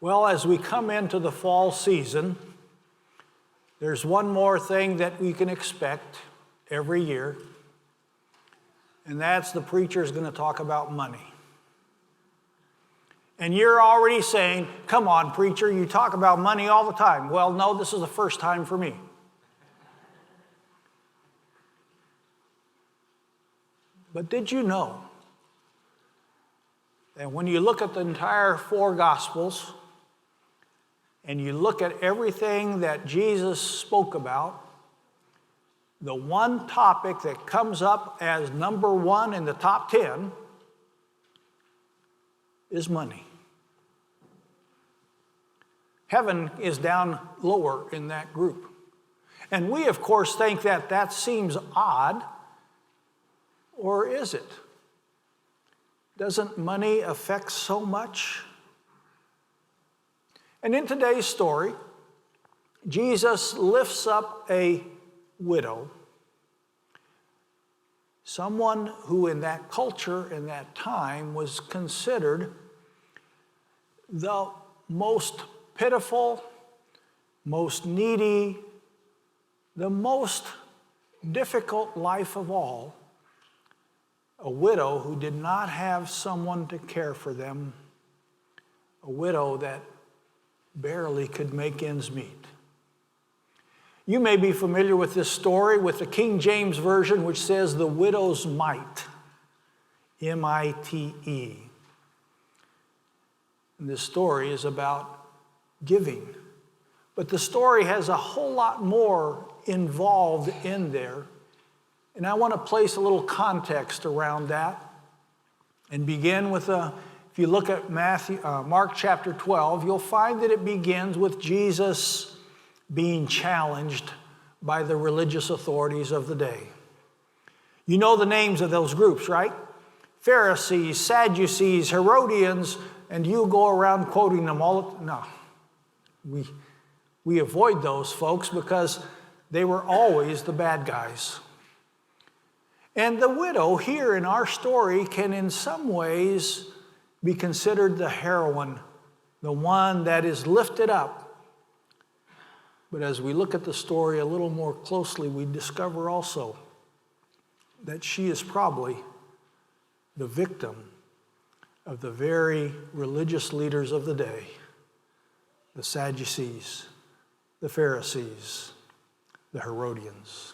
Well, as we come into the fall season, there's one more thing that we can expect every year, and that's the preacher's going to talk about money. And you're already saying, come on, preacher, you talk about money all the time. Well, no, this is the first time for me. But did you know that when you look at the entire four Gospels and you look at everything that Jesus spoke about, the one topic that comes up as number one in the top 10 is money. Heaven is down lower in that group. And we, of course, think that that seems odd, or is it? Doesn't money affect so much? And in today's story, Jesus lifts up a widow, someone who in that culture, in that time, was considered the most pitiful, most needy, the most difficult life of all. A widow who did not have someone to care for them, a widow that barely could make ends meet. You may be familiar with this story with the King James Version, which says the widow's mite, M-I-T-E. And this story is about giving. But the story has a whole lot more involved in there. And I want to place a little context around that and begin with if you look at Mark chapter 12, you'll find that it begins with Jesus being challenged by the religious authorities of the day. You know the names of those groups, right? Pharisees, Sadducees, Herodians, and you go around quoting them all. No, we avoid those folks because they were always the bad guys. And the widow here in our story can in some ways be considered the heroine, the one that is lifted up. But as we look at the story a little more closely, we discover also that she is probably the victim of the very religious leaders of the day, the Sadducees, the Pharisees, the Herodians.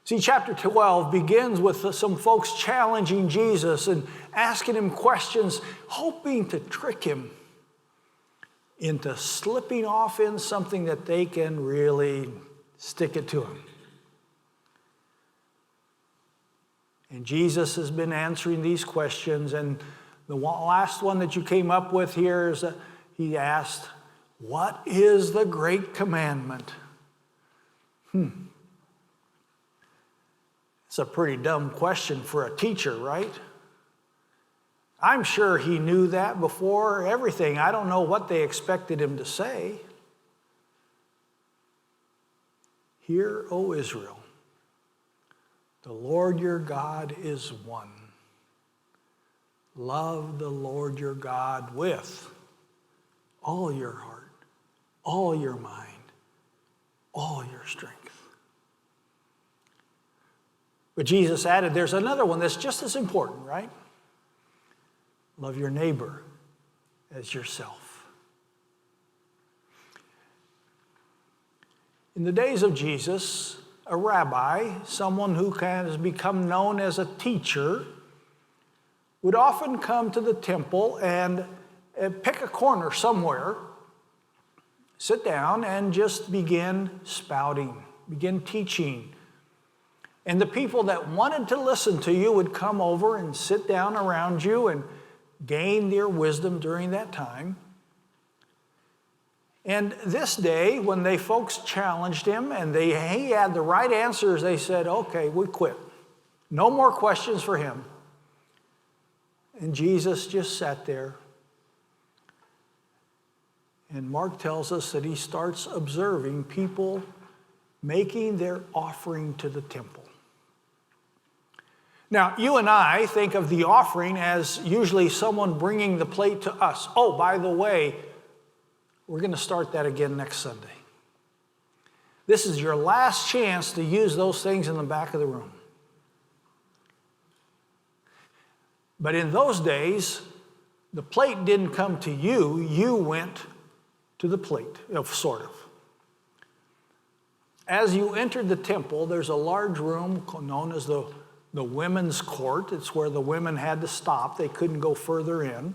See, chapter 12 begins with some folks challenging Jesus and asking him questions, hoping to trick him into slipping off in something that they can really stick it to him. And Jesus has been answering these questions, and the last one that you came up with here is that he asked, what is the great commandment? It's a pretty dumb question for a teacher, right? I'm sure he knew that before everything. I don't know what they expected him to say. Hear, O Israel, the Lord your God is one. Love the Lord your God with all your heart, all your mind, all your strength. But Jesus added, there's another one that's just as important, right? Love your neighbor as yourself. In the days of Jesus, a rabbi, someone who has become known as a teacher, would often come to the temple and pick a corner somewhere, sit down, and just begin spouting, begin teaching. And the people that wanted to listen to you would come over and sit down around you and gain their wisdom during that time. And this day, when they folks challenged him and he had the right answers, they said, okay, we quit. No more questions for him. And Jesus just sat there. And Mark tells us that he starts observing people making their offering to the temple. Now, you and I think of the offering as usually someone bringing the plate to us. Oh, by the way, we're going to start that again next Sunday. This is your last chance to use those things in the back of the room. But in those days, the plate didn't come to you. You went to the plate, sort of. As you entered the temple, there's a large room known as the women's court. It's where the women had to stop. They couldn't go further in.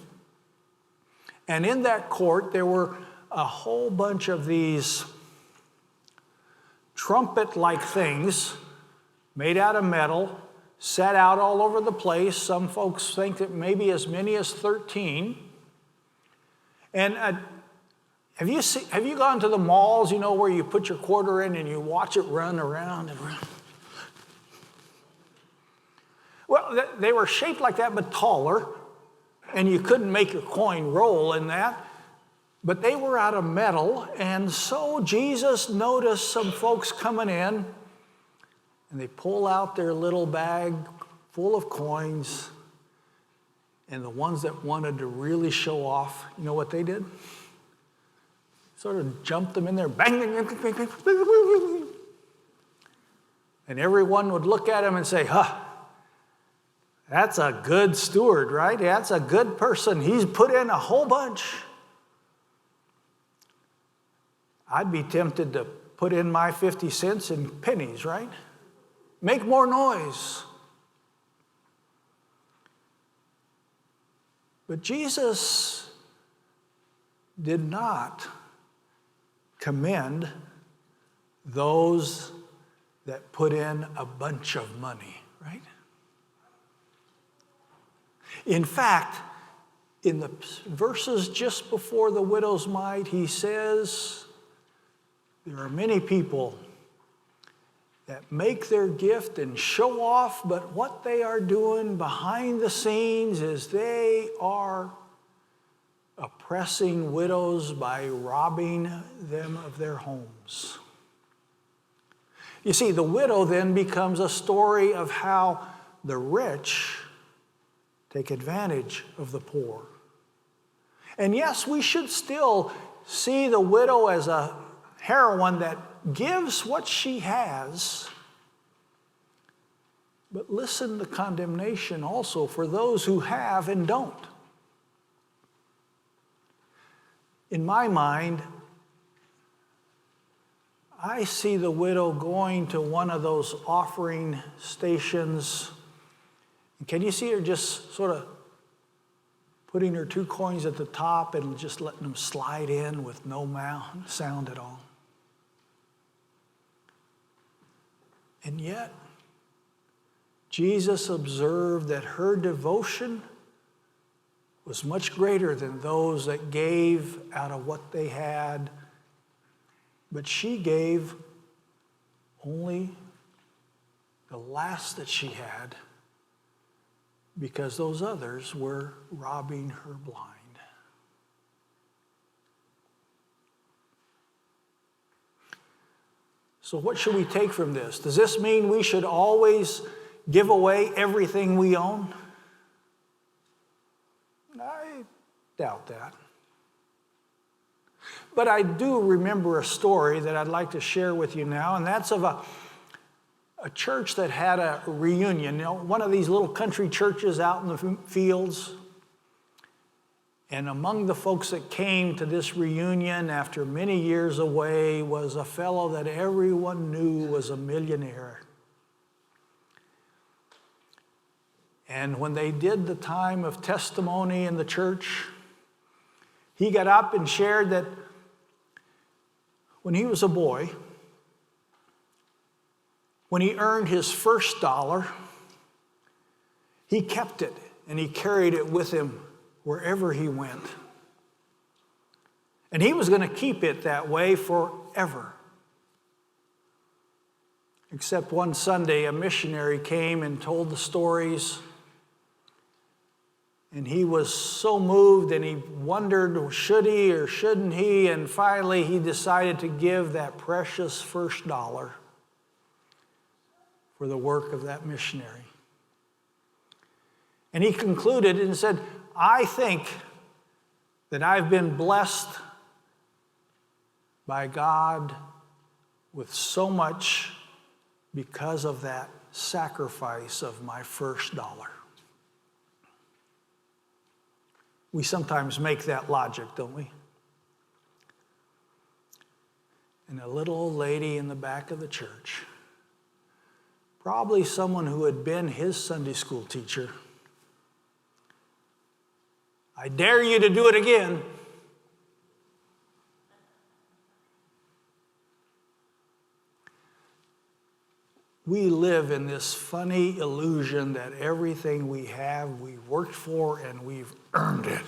And in that court, there were a whole bunch of these trumpet-like things made out of metal, set out all over the place. Some folks think that maybe as many as 13. And have you gone to the malls, where you put your quarter in and you watch it run around and around? Well, they were shaped like that, but taller, and you couldn't make your coin roll in that. But they were out of metal, and so Jesus noticed some folks coming in, and they pull out their little bag full of coins, and the ones that wanted to really show off, you know what they did? Sort of jumped them in there, bang, bang, bang, bang, bang, bang. And everyone would look at him and say, that's a good steward, right? That's a good person. He's put in a whole bunch. I'd be tempted to put in my 50 cents in pennies, right? Make more noise. But Jesus did not commend those that put in a bunch of money, right? In fact, in the verses just before the widow's mite, he says, there are many people that make their gift and show off, but what they are doing behind the scenes is they are oppressing widows by robbing them of their homes. You see, the widow then becomes a story of how the rich take advantage of the poor. And yes, we should still see the widow as a heroine that gives what she has. But listen to condemnation also for those who have and don't. In my mind, I see the widow going to one of those offering stations. Can you see her just sort of putting her 2 coins at the top and just letting them slide in with no sound at all? And yet, Jesus observed that her devotion was much greater than those that gave out of what they had, but she gave only the last that she had because those others were robbing her blind. So what should we take from this? Does this mean we should always give away everything we own? I doubt that. But I do remember a story that I'd like to share with you now, and that's of a church that had a reunion. One of these little country churches out in the fields. And among the folks that came to this reunion after many years away was a fellow that everyone knew was a millionaire. And when they did the time of testimony in the church, he got up and shared that when he was a boy, when he earned his first dollar, he kept it and he carried it with him wherever he went. And he was going to keep it that way forever. Except one Sunday, a missionary came and told the stories. And he was so moved and he wondered, should he or shouldn't he? And finally, he decided to give that precious first dollar for the work of that missionary. And he concluded and said, I think that I've been blessed by God with so much because of that sacrifice of my first dollar. We sometimes make that logic, don't we? And a little old lady in the back of the church, probably someone who had been his Sunday school teacher, I dare you to do it again. We live in this funny illusion that everything we have, we worked for and we've earned it.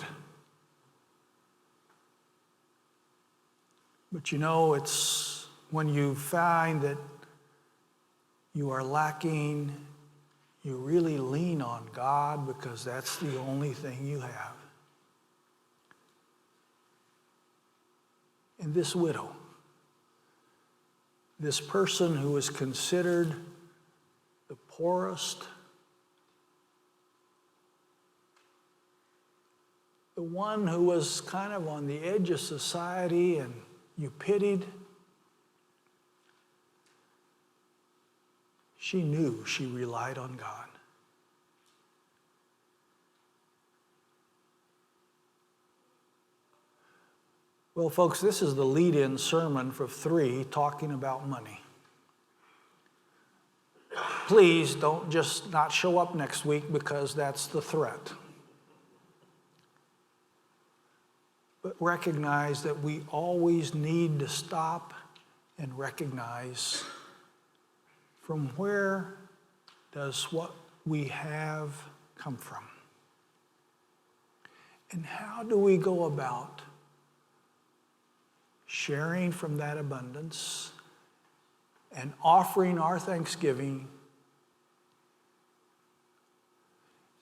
But you know, it's when you find that you are lacking, you really lean on God because that's the only thing you have. And this widow, this person who is considered the poorest, the one who was kind of on the edge of society and you pitied, she knew she relied on God. Well, folks, this is the lead-in sermon for 3 talking about money. Please don't just not show up next week because that's the threat. But recognize that we always need to stop and recognize from where does what we have come from? And how do we go about sharing from that abundance and offering our thanksgiving?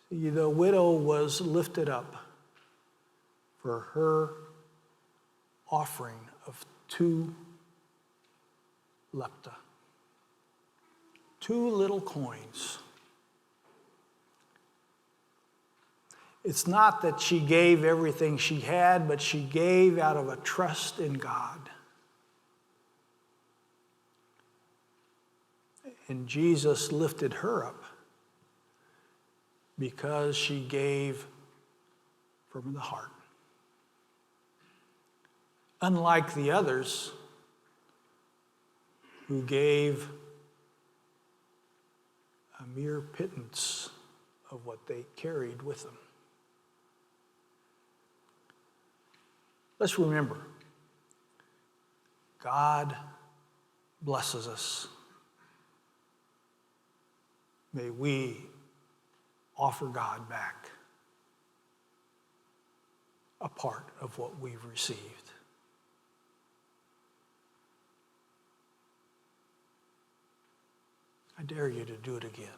See, the widow was lifted up for her offering of 2 lepta, 2 little coins. It's not that she gave everything she had, but she gave out of a trust in God. And Jesus lifted her up because she gave from the heart. Unlike the others who gave a mere pittance of what they carried with them. Let's remember, God blesses us. May we offer God back a part of what we've received. I dare you to do it again.